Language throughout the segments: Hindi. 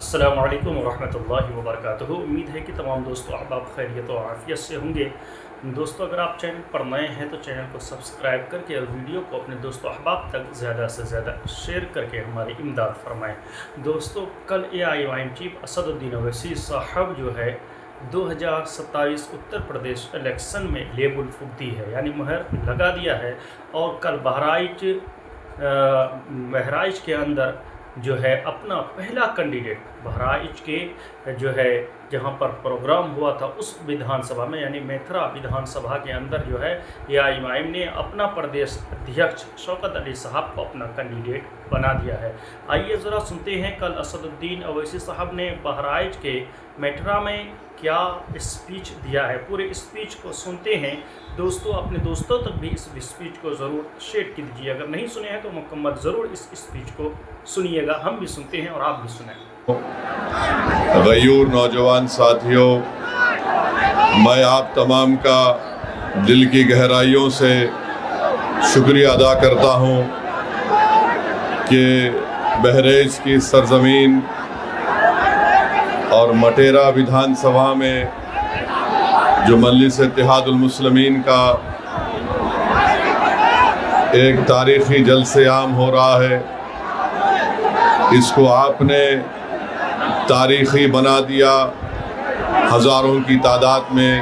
अस्सलामु अलैकुम वरहमतुल्लाहि वबरकातुहू। उम्मीद है कि तमाम दोस्तों अहबाब खैरियत और आफ़ियत से होंगे। दोस्तों, अगर आप चैनल पर नए हैं तो चैनल को सब्सक्राइब करके और वीडियो को अपने दोस्तों अहबाब तक ज़्यादा से ज़्यादा शेयर करके हमारी इमदाद फरमाएँ। दोस्तों, कल AIYM चीफ असदुद्दीन ओवैसी साहब जो है 2027 उत्तर प्रदेश इलेक्शन में लेबुल फूक दी है, यानी मुहर लगा दिया है। और कल बहराइच के अंदर जो है अपना पहला कैंडिडेट बहराइच के जो है जहां पर प्रोग्राम हुआ था उस विधानसभा में, यानी मेथरा विधानसभा के अंदर जो है AIYM ने अपना प्रदेश अध्यक्ष शौकत अली साहब को अपना कैंडिडेट बना दिया है। आइए ज़रा सुनते हैं कल असदुद्दीन ओवैसी साहब ने बहराइच के मेथरा में क्या स्पीच दिया है। पूरे स्पीच को सुनते हैं दोस्तों, अपने दोस्तों तक भी इस स्पीच को ज़रूर शेयर कीजिए। अगर नहीं सुने हैं तो मुकम्मल ज़रूर इस स्पीच को सुनिएगा। हम भी सुनते हैं और आप भी सुनें। गयूर नौजवान साथियों, मैं आप तमाम का दिल की गहराइयों से शुक्रिया अदा करता हूँ कि बहराइच की सरजमीन और मटेरा विधानसभा में जो मजलिस इत्तेहादुल मुस्लिमीन का एक तारीख़ी जलसे आम हो रहा है, इसको आपने तारीख़ी बना दिया। हज़ारों की तादाद में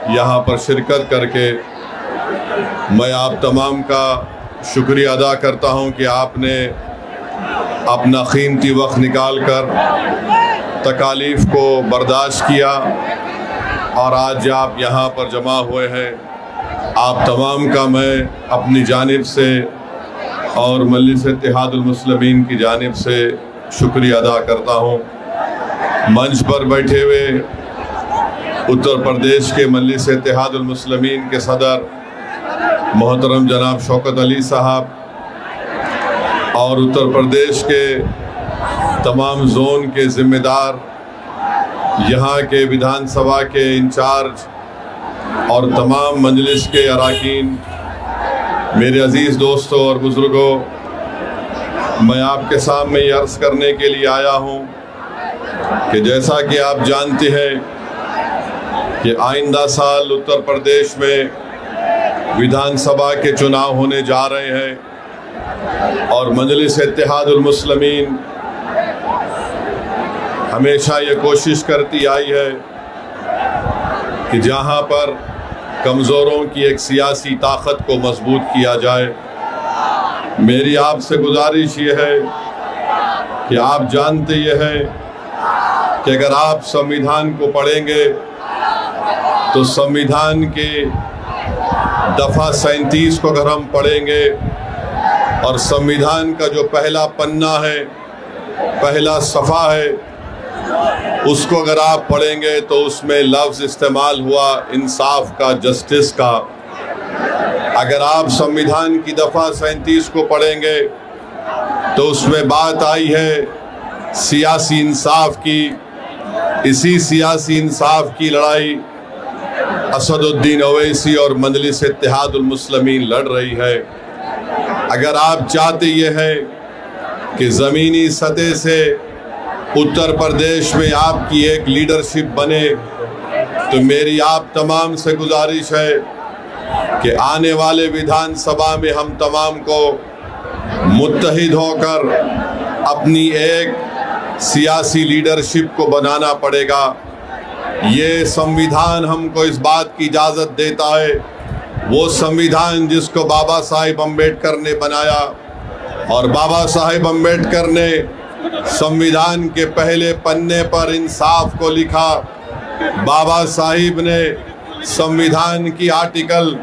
यहाँ पर शिरकत करके मैं आप तमाम का शुक्रिया अदा करता हूँ कि आपने अपना कीमती वक्त निकाल कर तकालीफ़ को बर्दाश्त किया और आज आप यहाँ पर जमा हुए हैं। आप तमाम का मैं अपनी जानिब से और मजलिस इत्तेहादुल मुस्लिमीन की जानिब से शुक्रिया अदा करता हूँ। मंच पर बैठे हुए उत्तर प्रदेश के मजलिस इत्तेहादुल मुस्लिमीन के सदर मोहतरम जनाब शौकत अली साहब और उत्तर प्रदेश के तमाम जोन के ज़िम्मेदार, यहाँ के विधानसभा के इंचार्ज और तमाम मजलिस के अरकान, मेरे अज़ीज़ दोस्तों और बुज़ुर्गों, मैं आपके सामने ये अर्ज़ करने के लिए आया हूँ कि जैसा कि आप जानते हैं कि आइंदा साल उत्तर प्रदेश में विधानसभा के चुनाव होने जा रहे हैं और मजलिस इत्तेहादुल मुस्लिमीन हमेशा ये कोशिश करती आई है कि जहाँ पर कमज़ोरों की एक सियासी ताकत को मजबूत किया जाए। मेरी आपसे गुजारिश ये है कि आप जानते ये हैं कि अगर आप संविधान को पढ़ेंगे तो संविधान के दफ़ा 37 को अगर हम पढ़ेंगे और संविधान का जो पहला पन्ना है, पहला सफ़ा है, उसको अगर आप पढ़ेंगे तो उसमें लफ्ज़ इस्तेमाल हुआ इंसाफ का, जस्टिस का। अगर आप संविधान की दफ़ा 37 को पढ़ेंगे तो उसमें बात आई है सियासी इंसाफ की। इसी सियासी इंसाफ की लड़ाई असदुद्दीन ओवैसी और मजलिस इत्तेहादुल मुस्लिमीन लड़ रही है। अगर आप चाहते ये हैं कि ज़मीनी सतह से उत्तर प्रदेश में आपकी एक लीडरशिप बने, तो मेरी आप तमाम से गुजारिश है कि आने वाले विधानसभा में हम तमाम को मुत्तहिद होकर अपनी एक सियासी लीडरशिप को बनाना पड़ेगा। ये संविधान हमको इस बात की इजाज़त देता है, वो संविधान जिसको बाबा साहिब अम्बेडकर ने बनाया, और बाबा साहिब अम्बेडकर ने संविधान के पहले पन्ने पर इंसाफ को लिखा। बाबा साहिब ने संविधान की आर्टिकल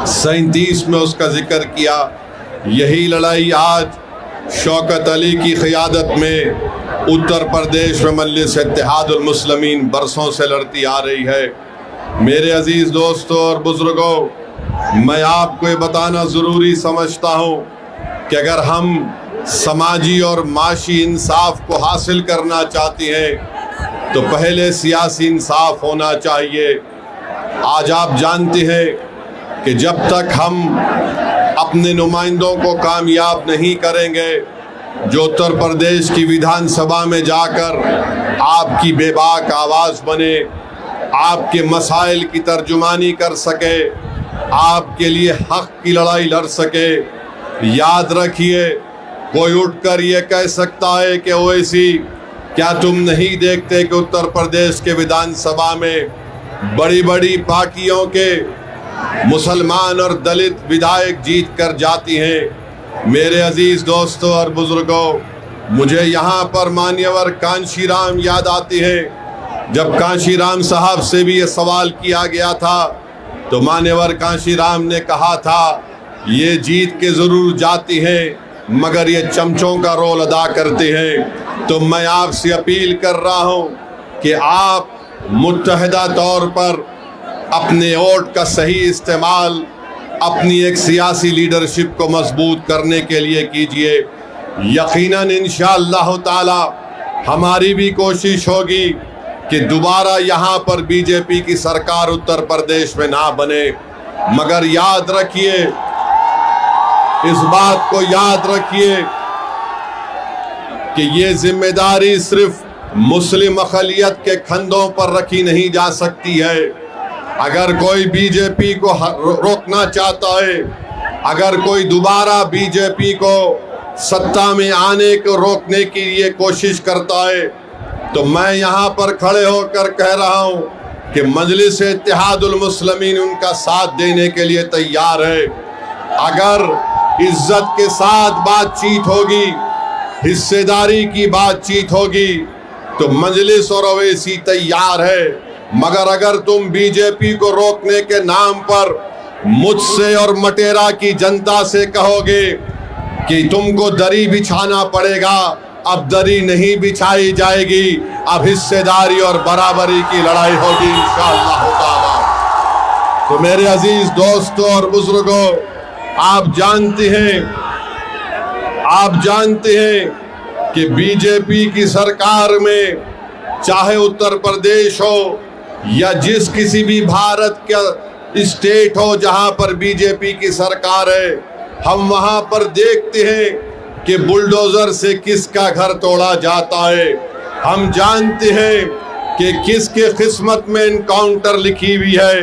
37 में उसका जिक्र किया। यही लड़ाई आज शौकत अली की क़ियादत में उत्तर प्रदेश में मजलिस इत्तेहादुल मुस्लिमीन बरसों से लड़ती आ रही है। मेरे अज़ीज़ दोस्तों और बुज़ुर्गों, मैं आपको ये बताना ज़रूरी समझता हूँ कि अगर हम समाजी और माशी इंसाफ को हासिल करना चाहती हैं तो पहले सियासी इंसाफ होना चाहिए। आज आप जानते हैं कि जब तक हम अपने नुमाइंदों को कामयाब नहीं करेंगे जो उत्तर प्रदेश की विधानसभा में जाकर आपकी बेबाक आवाज़ बने, आपके मसाइल की तर्जुमानी कर सके, आपके लिए हक की लड़ाई लड़ सके। याद रखिए, कोई उठकर ये कह सकता है कि ओवैसी क्या तुम नहीं देखते कि उत्तर प्रदेश के विधानसभा में बड़ी बड़ी पार्टियों के मुसलमान और दलित विधायक जीत कर जाती हैं। मेरे अजीज़ दोस्तों और बुजुर्गों, मुझे यहाँ पर मान्यवर कांशीराम याद आती है। जब कांशीराम साहब से भी ये सवाल किया गया था तो मान्यवर कांशीराम ने कहा था ये जीत के ज़रूर जाती हैं मगर ये चमचों का रोल अदा करते हैं। तो मैं आपसे अपील कर रहा हूँ कि आप मुत्तहिदा तौर पर अपने वोट का सही इस्तेमाल अपनी एक सियासी लीडरशिप को मजबूत करने के लिए कीजिए। यकीनन इंशाअल्लाह ताला हमारी भी कोशिश होगी कि दोबारा यहाँ पर बीजेपी की सरकार उत्तर प्रदेश में ना बने, मगर याद रखिए, इस बात को याद रखिए कि ये जिम्मेदारी सिर्फ मुस्लिम अक़लियत के कंधों पर रखी नहीं जा सकती है। अगर कोई बीजेपी को रोकना चाहता है, अगर कोई दोबारा बीजेपी को सत्ता में आने को रोकने की ये कोशिश करता है, तो मैं यहाँ पर खड़े होकर कह रहा हूँ कि मजलिस इत्तेहादुल मुस्लिमीन उनका साथ देने के लिए तैयार है। अगर इज्जत के साथ बातचीत होगी, हिस्सेदारी की बातचीत होगी, तो मजलिस और ओवैसी तैयार है। मगर अगर तुम बीजेपी को रोकने के नाम पर मुझसे और मटेरा की जनता से कहोगे कि तुमको दरी बिछाना पड़ेगा, अब दरी नहीं बिछाई जाएगी, अब हिस्सेदारी और बराबरी की लड़ाई होगी इंशाअल्लाह ताला। तो मेरे अजीज दोस्तों और बुजुर्गों, आप जानते हैं कि बीजेपी की सरकार में चाहे उत्तर प्रदेश हो या जिस किसी भी भारत का स्टेट हो जहां पर बीजेपी की सरकार है, हम वहां पर देखते हैं कि बुलडोजर से किसका घर तोड़ा जाता है। हम जानते हैं कि किसके किस्मत में एनकाउंटर लिखी हुई है।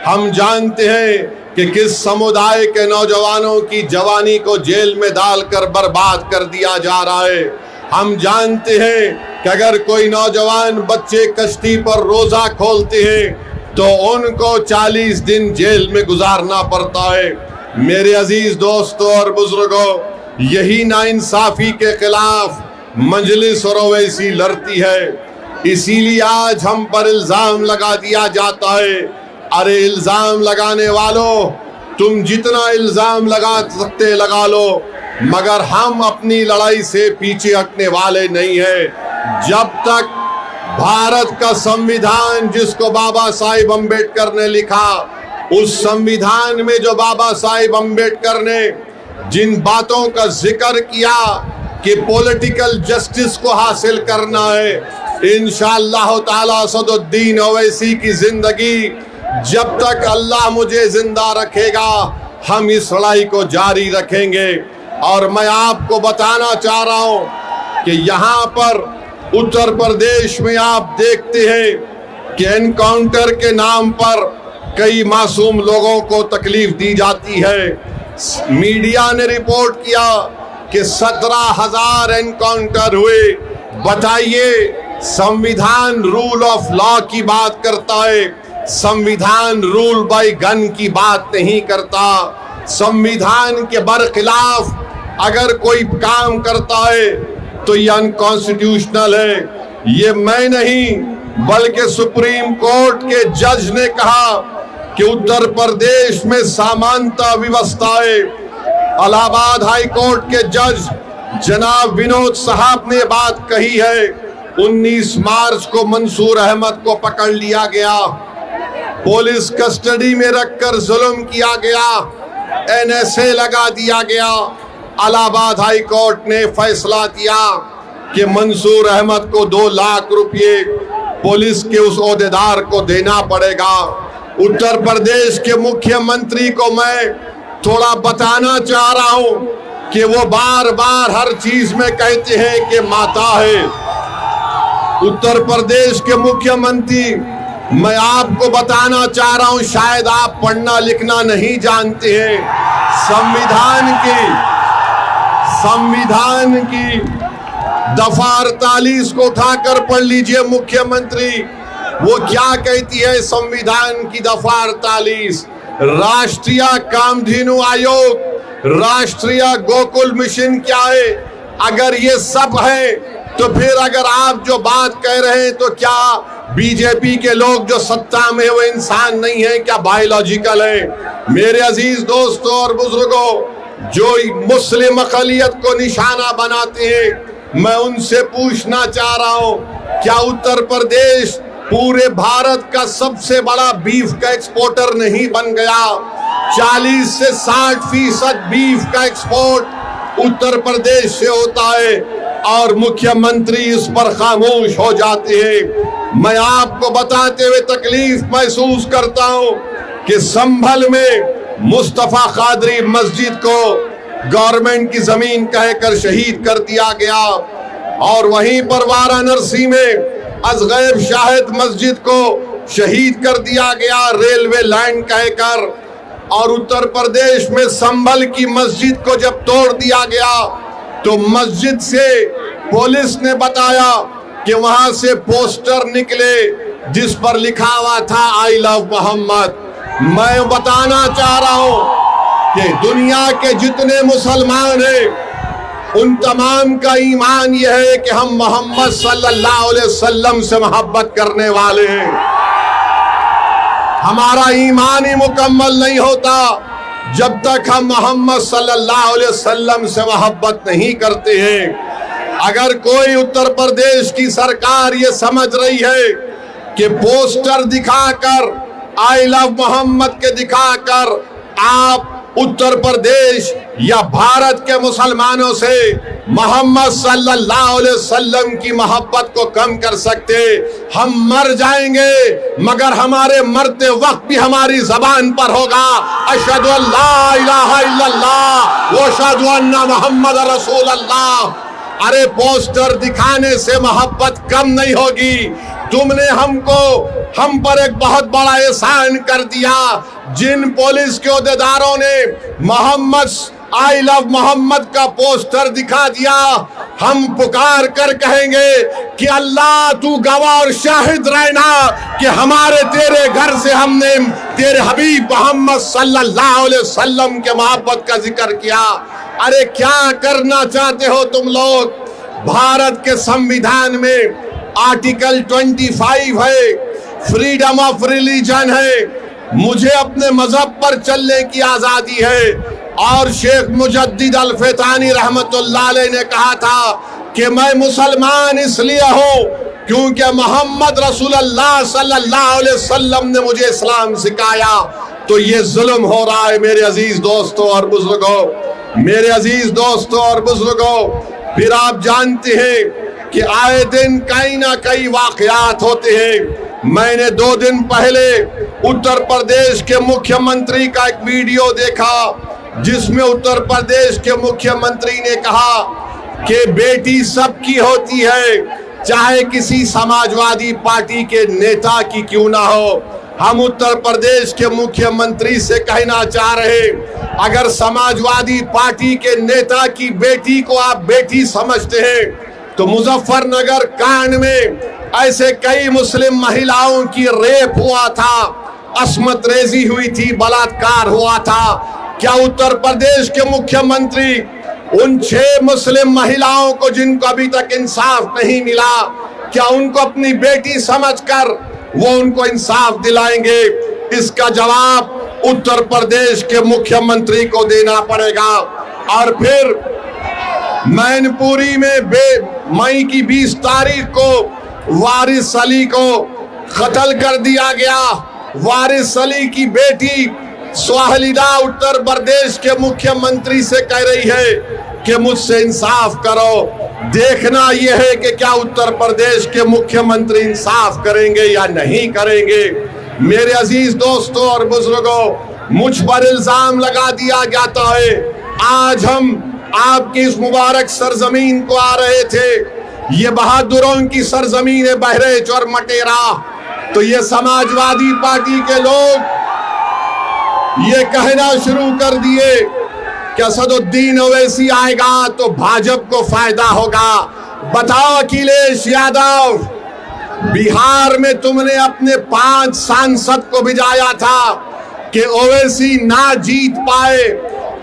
हम जानते हैं कि किस समुदाय के नौजवानों की जवानी को जेल में डालकर बर्बाद कर दिया जा रहा है। हम जानते हैं कि अगर कोई नौजवान बच्चे कश्ती पर रोजा खोलते हैं तो उनको 40 दिन जेल में गुजारना पड़ता है। मेरे अजीज दोस्तों और बुजुर्गों, यही नाइंसाफी के खिलाफ मजलिस और ओवैसी लड़ती है। इसीलिए आज हम पर इल्जाम लगा दिया जाता है। अरे इल्जाम लगाने वालों, तुम जितना इल्जाम लगा सकते लगा लो, मगर हम अपनी लड़ाई से पीछे हटने वाले नहीं हैं। जब तक भारत का संविधान जिसको बाबा साहिब अम्बेडकर ने लिखा, उस संविधान में जो बाबा साहिब अम्बेडकर ने जिन बातों का जिक्र किया कि पॉलिटिकल जस्टिस को हासिल करना है, इंशाअल्लाह ताला असदुद्दीन ओवैसी की जिंदगी जब तक अल्लाह मुझे जिंदा रखेगा, हम इस लड़ाई को जारी रखेंगे। और मैं आपको बताना चाह रहा हूं कि यहाँ पर उत्तर प्रदेश में आप देखते हैं कि एनकाउंटर के नाम पर कई मासूम लोगों को तकलीफ दी जाती है। मीडिया ने रिपोर्ट किया कि 17,000 एनकाउंटर हुए। बताइए, संविधान रूल ऑफ लॉ की बात करता है, संविधान रूल बाय गन की बात नहीं करता। संविधान के बरखिलाफ अगर कोई काम करता है तो ये अनकॉन्स्टिट्यूशनल है। ये मैं नहीं बल्कि सुप्रीम कोर्ट के जज ने कहा कि उत्तर प्रदेश में समानता व्यवस्था है। इलाहाबाद हाई कोर्ट के जज जनाब विनोद साहब ने बात कही है। 19 मार्च को मंसूर अहमद को पकड़ लिया गया, पुलिस कस्टडी में रखकर जुल्म किया गया, NSA लगा दिया गया। इलाहाबाद हाई कोर्ट ने फैसला दिया कि मंसूर अहमद को 2 लाख रुपए पुलिस के उस ओहदेदार को देना पड़ेगा। उत्तर प्रदेश के मुख्यमंत्री को मैं थोड़ा बताना चाह रहा हूं कि वो बार बार हर चीज में कहते हैं कि माता है। उत्तर प्रदेश के मुख्यमंत्री, मैं आपको बताना चाह रहा हूं, शायद आप पढ़ना लिखना नहीं जानते हैं। संविधान की दफा 48 को उठाकर पढ़ लीजिए मुख्यमंत्री, वो क्या कहती है संविधान की दफा 48? राष्ट्रीय कामधेनु आयोग, राष्ट्रीय गोकुल मिशन क्या है? अगर ये सब है तो फिर अगर आप जो बात कह रहे हैं तो क्या बीजेपी के लोग जो सत्ता में वो इंसान नहीं है, क्या बायोलॉजिकल है? मेरे अजीज दोस्तों और बुजुर्गों, जो मुस्लिम अक़लियत को निशाना बनाते हैं, मैं उनसे पूछना चाह रहा हूं, क्या उत्तर प्रदेश पूरे भारत का सबसे बड़ा बीफ का एक्सपोर्टर नहीं बन गया? 40 से 60% बीफ का एक्सपोर्ट उत्तर प्रदेश से होता है और मुख्यमंत्री इस पर खामोश हो जाते हैं। मैं आपको बताते हुए तकलीफ महसूस करता हूं कि संभल में मुस्तफा कादरी मस्जिद को गवर्नमेंट की जमीन कहकर शहीद कर दिया गया और वहीं पर वाराणसी में अजगैब शाहिद मस्जिद को शहीद कर दिया गया रेलवे लाइन कहकर। और उत्तर प्रदेश में संभल की मस्जिद को जब तोड़ दिया गया तो मस्जिद से पुलिस ने बताया कि वहां से पोस्टर निकले जिस पर लिखा हुआ था आई लव मोहम्मद। मैं बताना चाह रहा हूं कि दुनिया के जितने मुसलमान हैं उन तमाम का ईमान यह है कि हम मोहम्मद सल्लल्लाहु अलैहि वसल्लम से मोहब्बत करने वाले हैं। हमारा ईमान ही मुकम्मल नहीं होता जब तक हम मोहम्मद सल्लल्लाहु अलैहि वसल्लम से मोहब्बत नहीं करते हैं। अगर कोई उत्तर प्रदेश की सरकार ये समझ रही है कि पोस्टर दिखाकर आई लव मोहम्मद के दिखाकर आप उत्तर प्रदेश या भारत के मुसलमानों से मोहम्मद सल्लल्लाहु अलैहि वसल्लम की मोहब्बत को कम कर सकते, हम मर जाएंगे मगर हमारे मरते वक्त भी हमारी जबान पर होगा अशहदु अल्ला इलाहा इल्लल्लाह व अशहदु अन्ना मुहम्मद रसूलुल्लाह। अरे पोस्टर दिखाने से मोहब्बत कम नहीं होगी। तुमने हम पर एक बहुत बड़ा एहसान कर दिया। जिन पुलिस के ओहदेदारों ने मोहम्मद आई लव मोहम्मद का पोस्टर दिखा दिया, हम पुकार कर कहेंगे कि अल्लाह तू गवाह और शाहिद रहना कि हमारे तेरे घर से हमने तेरे हबीब मोहम्मद सल्लल्लाहु अलैहि वसल्लम के मोहब्बत का जिक्र किया। अरे क्या करना चाहते हो तुम लोग? भारत के संविधान में आर्टिकल 25 है, फ्रीडम ऑफ रिलीजन है, मुझे अपने मजहब पर चलने की आजादी है। और शेख मुजद्दिद अल फैतानी रहमतुल्लाह अलैह ने कहा था कि मैं मुसलमान इसलिए हूँ क्योंकि मोहम्मद रसूलुल्लाह सल्लल्लाहु अलैहि वसल्लम ने मुझे इस्लाम सिखाया। तो ये जुल्म हो रहा है मेरे अजीज दोस्तों और बुजुर्गों, मेरे अजीज दोस्तों और बुजुर्गों। फिर आप जानते हैं कि आए दिन कहीं ना कहीं वाकयात होते हैं। मैंने 2 दिन पहले उत्तर प्रदेश के मुख्यमंत्री का एक वीडियो देखा जिसमें उत्तर प्रदेश के मुख्यमंत्री ने कहा कि बेटी सबकी होती है, चाहे किसी समाजवादी पार्टी के नेता की क्यों ना हो। हम उत्तर प्रदेश के मुख्यमंत्री से कहना चाह रहे, अगर समाजवादी पार्टी के नेता की बेटी को आप बेटी समझते हैं तो मुजफ्फरनगर कांड में ऐसे कई मुस्लिम महिलाओं की रेप हुआ था, अस्मत रेजी हुई थी, बलात्कार हुआ था। क्या उत्तर प्रदेश के मुख्यमंत्री उन 6 मुस्लिम महिलाओं को जिनको अभी तक इंसाफ नहीं मिला, क्या उनको अपनी बेटी समझकर वो उनको इंसाफ दिलाएंगे? इसका जवाब उत्तर प्रदेश के मुख्यमंत्री को देना पड़ेगा। और फिर मैनपुरी में मई की 20 तारीख को वारिस अली को कत्ल कर दिया गया। वारिस अली की बेटी स्वाहिदा उत्तर प्रदेश के मुख्यमंत्री से कह रही है कि मुझसे इंसाफ करो। देखना यह है कि क्या उत्तर प्रदेश के मुख्यमंत्री इंसाफ करेंगे या नहीं करेंगे। मेरे अजीज दोस्तों और बुजुर्गों, मुझ पर इल्जाम लगा दिया जाता है। आज हम आपकी इस मुबारक सरजमीन को आ रहे थे। ये बहादुरों की सरजमीन है बहराइच और मटेरा। तो ये समाजवादी पार्टी के लोग ये कहना शुरू कर दिए कि असदुद्दीन ओवैसी आएगा तो भाजपा को फायदा होगा। बताओ अखिलेश यादव, बिहार में तुमने अपने 5 सांसद को भिजाया था कि ओवैसी ना जीत पाए।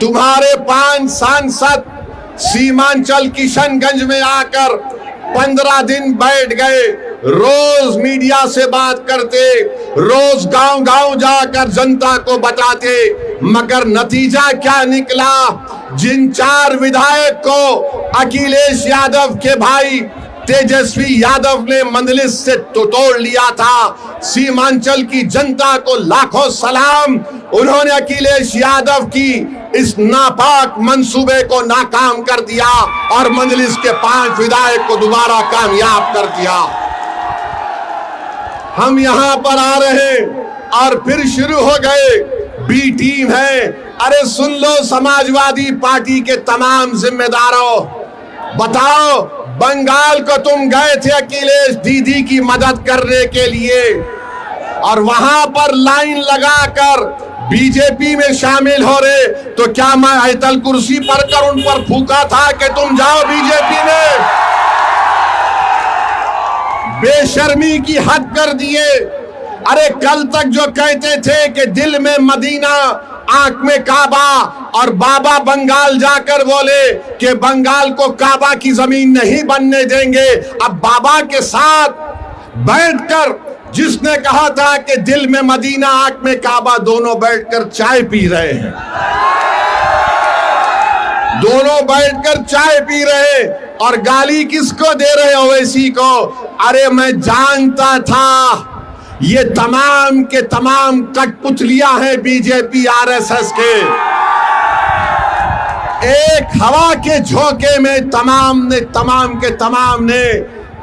तुम्हारे 5 सांसद सीमांचल किशनगंज में आकर 15 दिन बैठ गए, रोज मीडिया से बात करते, रोज गांव-गांव जाकर जनता को बताते, मगर नतीजा क्या निकला? जिन 4 विधायक को अखिलेश यादव के भाई तेजस्वी यादव ने मंदलिस से तोड़ लिया था, सीमांचल की जनता को लाखों सलाम। उन्होंने अखिलेश यादव की इस नापाक मंसूबे को नाकाम कर दिया और मंदलिस के 5 विधायक को दोबारा कामयाब कर दिया। हम यहां पर आ रहे और फिर शुरू हो गए बी टीम है। अरे सुन लो समाजवादी पार्टी के तमाम जिम्मेदारों, बताओ बंगाल को तुम गए थे अखिलेश दीदी की मदद करने के लिए और वहां पर लाइन लगाकर बीजेपी में शामिल हो रहे, तो क्या मैं आयतल कुर्सी पर कर उन पर फूका था कि तुम जाओ बीजेपी में? बेशर्मी की हद कर दिए। अरे कल तक जो कहते थे कि दिल में मदीना आंख में काबा, और बाबा बंगाल जाकर बोले कि बंगाल को काबा की जमीन नहीं बनने देंगे। अब बाबा के साथ बैठकर जिसने कहा था कि दिल में मदीना आंख में काबा, दोनों बैठकर चाय पी रहे हैं, दोनों बैठकर चाय पी रहे और गाली किसको दे रहे? ओवैसी को। अरे मैं जानता था ये तमाम के तमाम कठपुतलियां हैं बीजेपी आरएसएस के। एक हवा के झोंके में तमाम के तमाम ने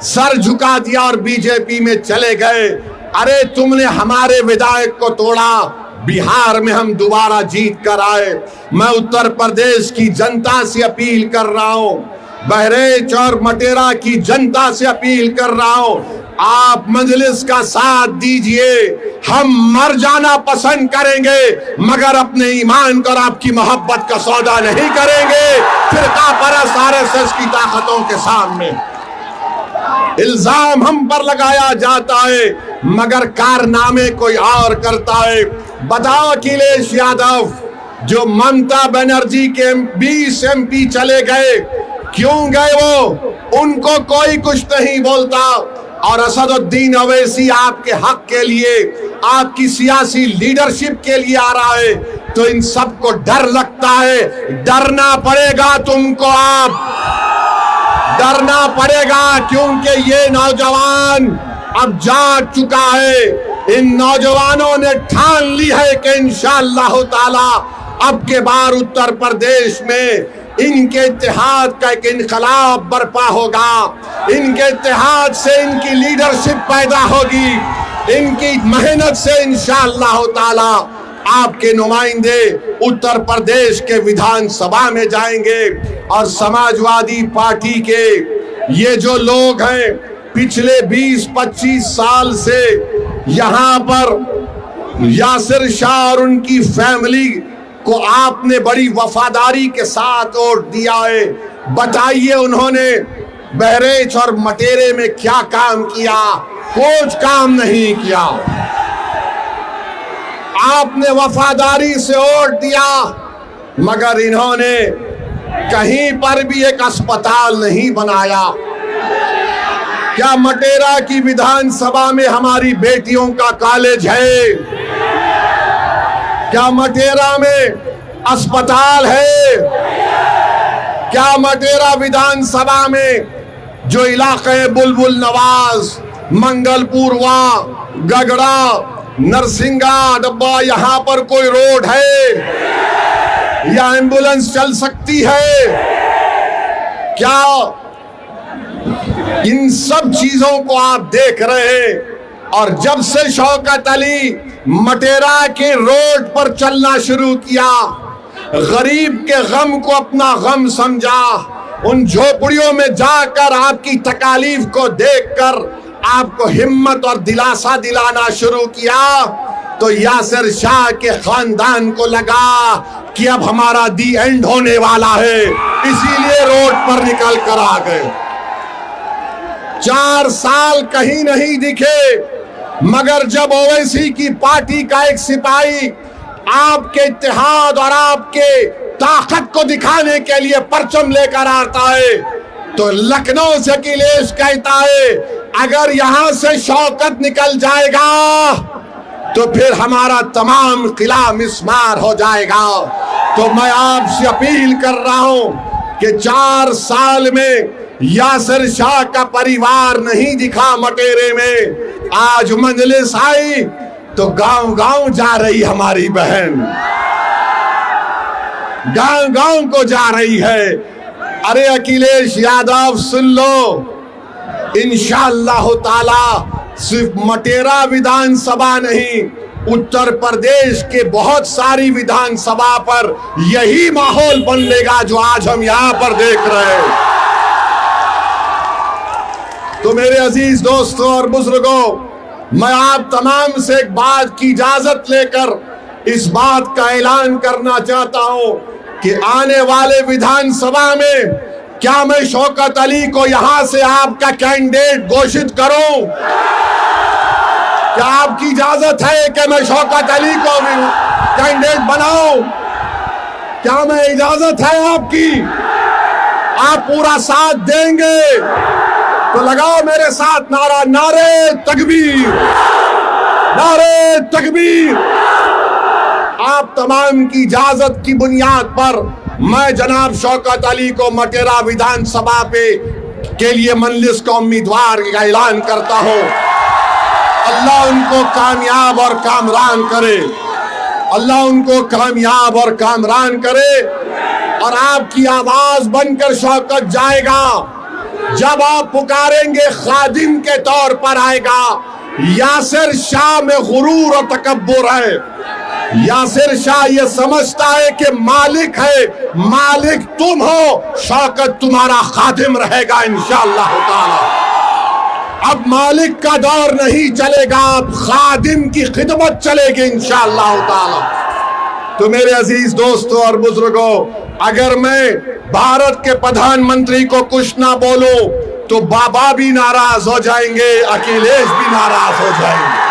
सर झुका दिया और बीजेपी में चले गए। अरे तुमने हमारे विधायक को तोड़ा, बिहार में हम दोबारा जीत कर आए। मैं उत्तर प्रदेश की जनता से अपील कर रहा हूं, बहराइच और मटेरा की जनता से अपील कर रहा हूं, आप मजलिस का साथ दीजिए। हम मर जाना पसंद करेंगे मगर अपने ईमान को और आपकी मोहब्बत का सौदा नहीं करेंगे फिरका परस्त आरएसएस की ताकतों के सामने। इल्जाम हम पर लगाया जाता है मगर कारनामे कोई और करता है। बताओ अखिलेश यादव, जो ममता बनर्जी के 20 MP चले गए, क्यों गए वो? उनको कोई कुछ नहीं बोलता। और असदुद्दीन ओवैसी आपके हक के लिए, आपकी सियासी लीडरशिप के लिए आ रहा है, तो इन सबको डर लगता है। डरना पड़ेगा तुमको, आप डरना पड़ेगा, क्योंकि ये नौजवान अब जाग चुका है। इन नौजवानों ने ठान ली है कि इंशाअल्लाह ताला अब के बार उत्तर प्रदेश में इनके इत्तेहाद का एक इनकलाब बर्पा होगा। इनके इत्तेहाद से इनकी लीडरशिप पैदा होगी, इनकी मेहनत से इंशाअल्लाह ताला आपके नुमाइंदे उत्तर प्रदेश के विधानसभा में जाएंगे। और समाजवादी पार्टी के ये जो लोग हैं, पिछले 20-25 साल से यहाँ पर यासिर शाह और उनकी फैमिली को आपने बड़ी वफादारी के साथ वोट दिया है। बताइए उन्होंने बहराइच और मटेरे में क्या काम किया? कुछ काम नहीं किया। आपने वफादारी से वोट दिया मगर इन्होंने कहीं पर भी एक अस्पताल नहीं बनाया। क्या मटेरा की विधानसभा में हमारी बेटियों का कॉलेज है? क्या मटेरा में अस्पताल है? क्या मटेरा विधानसभा में जो इलाके बुलबुल नवाज, मंगलपुरवा, गगड़ा, नरसिंगा डब्बा, यहाँ पर कोई रोड है या एम्बुलेंस चल सकती है? क्या इन सब चीजों को आप देख रहे हैं? और जब से शौकत अली मटेरा के रोड पर चलना शुरू किया, गरीब के गम को अपना गम समझा, उन झोपड़ियों में जाकर आपकी तकालीफ को देखकर आपको हिम्मत और दिलासा दिलाना शुरू किया, तो यासिर शाह के खानदान को लगा कि अब हमारा दी एंड होने वाला है, इसीलिए रोड पर निकल कर आ गए। 4 साल कहीं नहीं दिखे, मगर जब ओवैसी की पार्टी का एक सिपाही आपके इत्तेहाद और आपके ताकत को दिखाने के लिए परचम लेकर आता है, तो लखनऊ से अखिलेश कहता है अगर यहां से शौकत निकल जाएगा तो फिर हमारा तमाम किला मिस्मार हो जाएगा। तो मैं आपसे अपील कर रहा हूं कि 4 साल में यासिर शाह का परिवार नहीं दिखा मटेरे में, आज मजलिस आई तो गांव गांव जा रही हमारी बहन, गांव गांव को जा रही है। अरे अखिलेश यादव सुन लो, इंशाअल्लाह ताला सिर्फ मटेरा विधानसभा नहीं, उत्तर प्रदेश के बहुत सारी विधानसभा पर यही माहौल बनेगा जो आज हम यहां पर देख रहे हैं। तो मेरे अजीज दोस्तों और बुजुर्गों, मैं आप तमाम से एक बात की इजाजत लेकर इस बात का ऐलान करना चाहता हूं कि आने वाले विधानसभा में क्या मैं शौकत अली को यहां से आपका कैंडिडेट घोषित करूं? क्या आपकी इजाजत है कि मैं शौकत अली को भी कैंडिडेट बनाऊं? क्या मैं इजाजत है आपकी? आप पूरा साथ देंगे तो लगाओ मेरे साथ नारा, नारे तकबीर, नारे तकबीर। आप तमाम की इजाजत की बुनियाद पर मैं जनाब शौकत अली को मटेरा विधानसभा पे के लिए मजलिस का उम्मीदवार का ऐलान करता हूं। अल्लाह उनको कामयाब और कामरान करे, अल्लाह उनको कामयाब और कामरान करे। और आपकी आवाज बनकर शौकत जाएगा, जब आप पुकारेंगे खादिम के तौर पर आएगा। यासिर शाह में गुरूर और तकब्बुर है। यासिर शाह ये समझता है कि मालिक है, मालिक तुम हो, शौकत तुम्हारा खादिम रहेगा इंशाअल्लाह ताला। अब मालिक का दौर नहीं चलेगा, अब खादिम की खिदमत चलेगी इंशाअल्लाह ताला। तो मेरे अजीज दोस्तों और बुजुर्गों, अगर मैं भारत के प्रधानमंत्री को कुछ ना बोलूं तो बाबा भी नाराज हो जाएंगे, अखिलेश भी नाराज हो जाएंगे।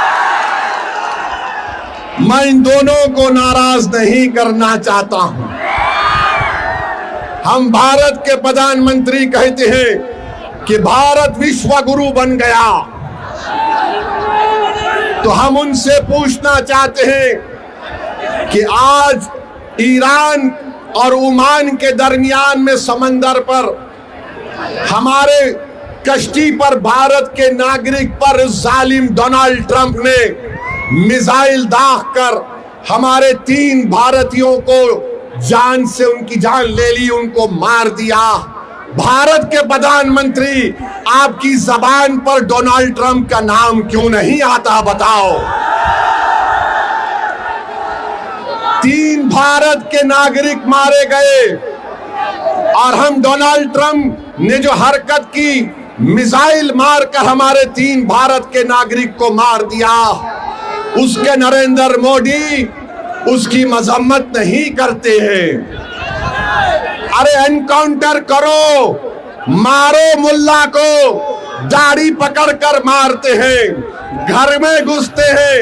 मैं इन दोनों को नाराज नहीं करना चाहता हूं। हम भारत के प्रधानमंत्री कहते हैं कि भारत विश्व गुरु बन गया, तो हम उनसे पूछना चाहते हैं कि आज ईरान और ओमान के दरमियान में समंदर पर हमारे कश्ती पर भारत के नागरिक पर जालिम डोनाल्ड ट्रंप ने मिसाइल दागकर हमारे 3 भारतीयों को जान से उनकी जान ले ली, उनको मार दिया। भारत के प्रधानमंत्री, आपकी जबान पर डोनाल्ड ट्रंप का नाम क्यों नहीं आता बताओ? 3 भारत के नागरिक मारे गए और हम डोनाल्ड ट्रंप ने जो हरकत की, मिसाइल मारकर हमारे 3 भारत के नागरिक को मार दिया, उसके नरेंद्र मोदी उसकी मजम्मत नहीं करते हैं। अरे एनकाउंटर करो, मारो मुल्ला को, दाढ़ी पकड़कर मारते हैं, घर में घुसते हैं,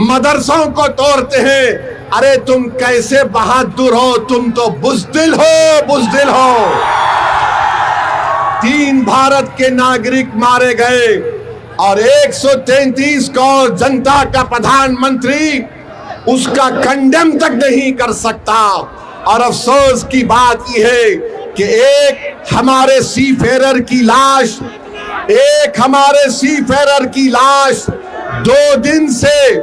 मदरसों को तोड़ते हैं। अरे तुम कैसे बहादुर हो, तुम तो बुज़दिल हो, बुज़दिल हो। 3 भारत के नागरिक मारे गए और 133 करोड़ जनता का प्रधानमंत्री उसका कंडेम तक नहीं कर सकता। और अफसोस की बात यह है कि एक हमारे सीफेरर की लाश, एक हमारे सीफेरर की लाश 2 दिन से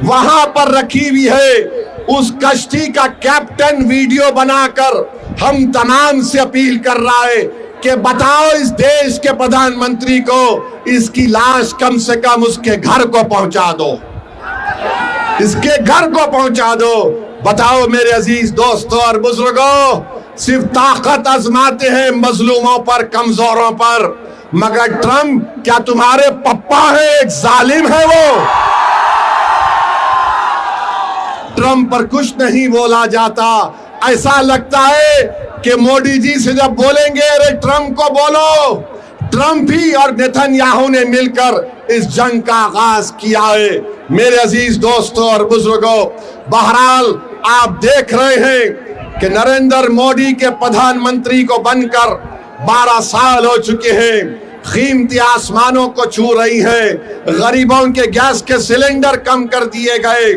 वहां पर रखी हुई है। उस कश्ती का कैप्टन वीडियो बनाकर हम तमाम से अपील कर रहा है कि बताओ इस देश के प्रधानमंत्री को इसकी लाश कम से कम उसके घर को पहुंचा दो, इसके घर को पहुंचा दो। बताओ मेरे अजीज दोस्तों और बुजुर्गों, सिर्फ ताकत आजमाते हैं मजलूमों पर, कमजोरों पर, मगर ट्रंप क्या तुम्हारे पप्पा है? एक जालिम है वो। ट्रंप पर कुछ नहीं बोला जाता। ऐसा लगता है कि मोदी जी से जब बोलेंगे अरे ट्रंप को बोलो, ट्रंप ही और नेतन्याहू ने मिलकर इस जंग का आगाज किया है। मेरे अजीज दोस्तों और बुजुर्गों, बहरहाल आप देख रहे हैं कि नरेंद्र मोदी के प्रधानमंत्री को बनकर 12 साल हो चुके हैं। कीमती आसमानों को छू रही है, गरीबों के गैस के सिलेंडर कम कर दिए गए,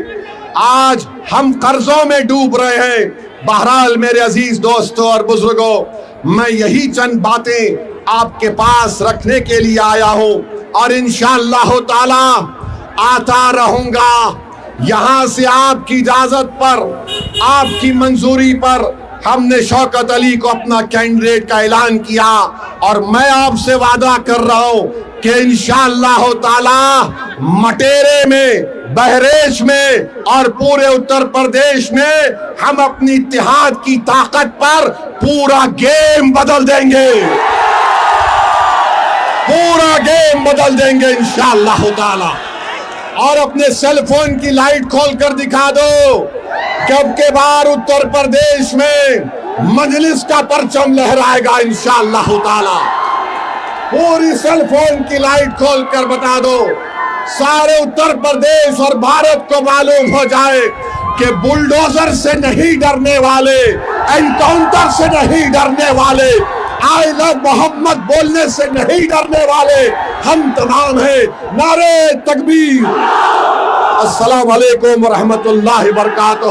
आज हम कर्जों में डूब रहे हैं। बहरहाल मेरे अजीज दोस्तों और बुजुर्गों, मैं यही चंद बातें आपके पास रखने के लिए आया हूं और इंशाअल्लाह ताला आता रहूंगा। यहां से आपकी इजाजत पर, आपकी मंजूरी पर हमने शौकत अली को अपना कैंडिडेट का ऐलान किया और मैं आपसे वादा कर रहा हूं कि इंशाअल्लाह ताला मटेरे में, बहरेच में और पूरे उत्तर प्रदेश में हम अपनी इत्तेहाद की ताकत पर पूरा गेम बदल देंगे, पूरा गेम बदल देंगे इंशाअल्लाह ताला। और अपने सेल फोन की लाइट खोल कर दिखा दो कि अब के बार उत्तर प्रदेश में मजलिस का परचम लहराएगा इंशाअल्लाह ताला। पूरी सेल फोन की लाइट खोल कर बता दो, सारे उत्तर प्रदेश और भारत को मालूम हो जाए कि बुलडोजर से नहीं डरने वाले, एनकाउंटर से नहीं डरने वाले, आई लव मोहम्मद बोलने से नहीं डरने वाले हम तमाम हैं। नारे तकबीर। अस्सलाम वालेकुम व रहमतुल्लाहि व बरकातहू।